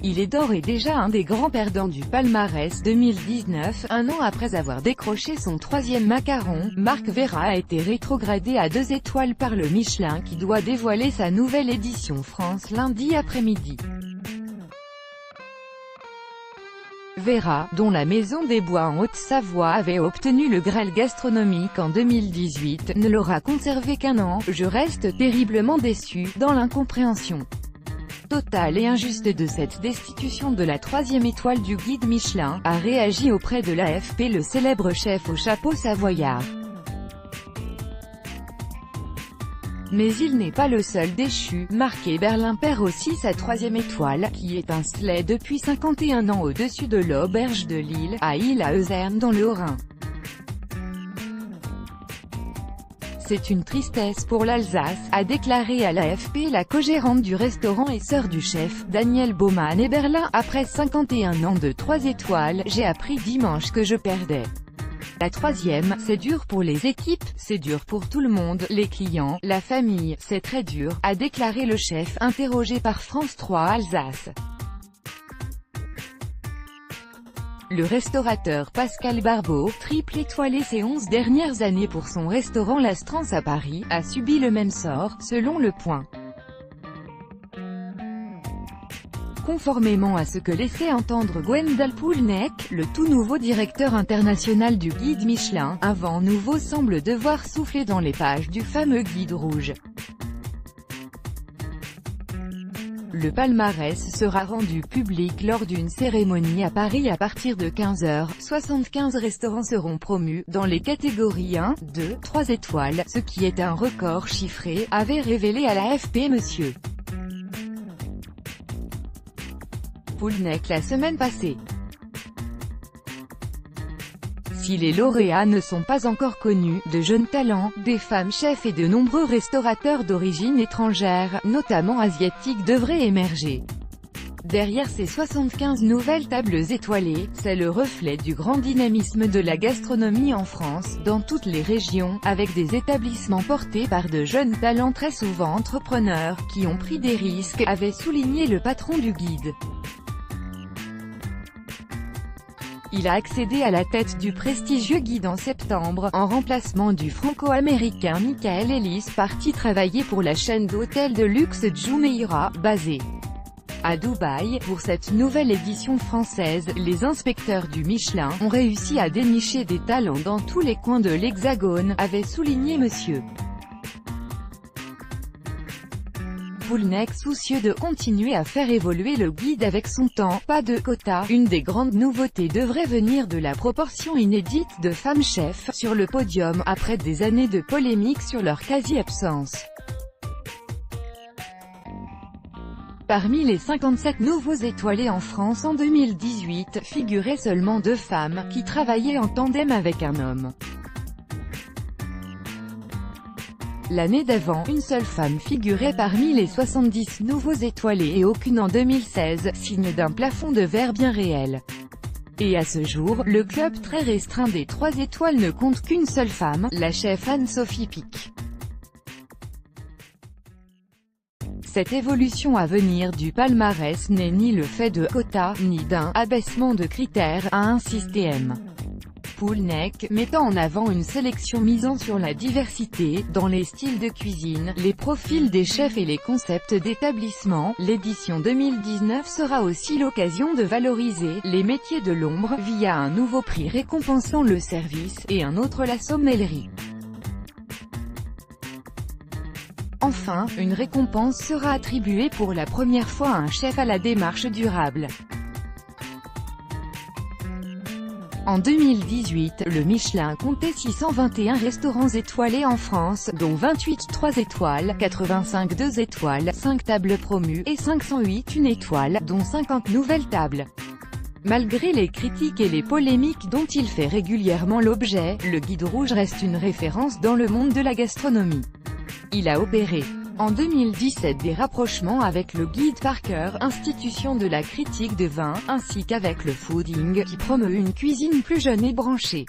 Il est d'ores et déjà un des grands perdants du palmarès 2019, un an après avoir décroché son 3e macaron. Marc Vera a été rétrogradé à 2 étoiles par le Michelin qui doit dévoiler sa nouvelle édition France lundi après-midi. Vera, dont la Maison des Bois en Haute-Savoie avait obtenu le Graal gastronomique en 2018, ne l'aura conservé qu'1 an. Je reste terriblement déçu, dans l'incompréhension totale et injuste de cette destitution de la 3e étoile du guide Michelin, a réagi auprès de l'AFP le célèbre chef au chapeau savoyard. Mais il n'est pas le seul déchu. Marc Eberlin perd aussi sa 3e étoile, qui étincelait depuis 51 ans au-dessus de l'auberge de Lille, à Ille-à-Euzerne dans le Haut-Rhin. C'est une tristesse pour l'Alsace, a déclaré à l'AFP la co-gérante du restaurant et sœur du chef, Danielle Baumann-Eberlin. Après 51 ans de 3 étoiles, j'ai appris dimanche que je perdais. La 3e, c'est dur pour les équipes, c'est dur pour tout le monde, les clients, la famille, c'est très dur, a déclaré le chef, interrogé par France 3 Alsace. Le restaurateur Pascal Barbeau, triple étoilé ces 11 dernières années pour son restaurant L'Astrance à Paris, a subi le même sort, selon Le Point. Conformément à ce que laissait entendre Gwendal Poulnek, le tout nouveau directeur international du guide Michelin, un vent nouveau semble devoir souffler dans les pages du fameux guide rouge. Le palmarès sera rendu public lors d'une cérémonie à Paris à partir de 15h. 75 restaurants seront promus, dans les catégories 1, 2, 3 étoiles, ce qui est un record chiffré, avait révélé à l'AFP M. Poulnek la semaine passée. Si les lauréats ne sont pas encore connus, de jeunes talents, des femmes chefs et de nombreux restaurateurs d'origine étrangère, notamment asiatique, devraient émerger. Derrière ces 75 nouvelles tables étoilées, c'est le reflet du grand dynamisme de la gastronomie en France, dans toutes les régions, avec des établissements portés par de jeunes talents très souvent entrepreneurs, qui ont pris des risques, avait souligné le patron du guide. Il a accédé à la tête du prestigieux guide en septembre, en remplacement du franco-américain Michael Ellis, parti travailler pour la chaîne d'hôtels de luxe Jumeirah, basée à Dubaï. Pour cette nouvelle édition française, les inspecteurs du Michelin ont réussi à dénicher des talents dans tous les coins de l'Hexagone, avait souligné M. Poulnek, soucieux de continuer à faire évoluer le guide avec son temps. Pas de quota. Une des grandes nouveautés devrait venir de la proportion inédite de femmes chefs sur le podium, après des années de polémiques sur leur quasi-absence. Parmi les 57 nouveaux étoilés en France en 2018, figuraient seulement 2 femmes, qui travaillaient en tandem avec un homme. L'année d'avant, une seule femme figurait parmi les 70 nouveaux étoilés et aucune en 2016, signe d'un plafond de verre bien réel. Et à ce jour, le club très restreint des 3 étoiles ne compte qu'une seule femme, la chef Anne-Sophie Pic. Cette évolution à venir du palmarès n'est ni le fait de quotas, ni d'un abaissement de critères, a insisté M. Poulnek, mettant en avant une sélection misant sur la diversité, dans les styles de cuisine, les profils des chefs et les concepts d'établissement. L'édition 2019 sera aussi l'occasion de valoriser les métiers de l'ombre, via un nouveau prix récompensant le service, et un autre la sommellerie. Enfin, une récompense sera attribuée pour la première fois à un chef à la démarche durable. En 2018, le Michelin comptait 621 restaurants étoilés en France, dont 28 3 étoiles, 85 2 étoiles, 5 tables promues, et 508 1 étoile, dont 50 nouvelles tables. Malgré les critiques et les polémiques dont il fait régulièrement l'objet, le Guide Rouge reste une référence dans le monde de la gastronomie. Il a opéré en 2017 des rapprochements avec le Guide Parker, institution de la critique de vin, ainsi qu'avec le Fooding, qui promeut une cuisine plus jeune et branchée.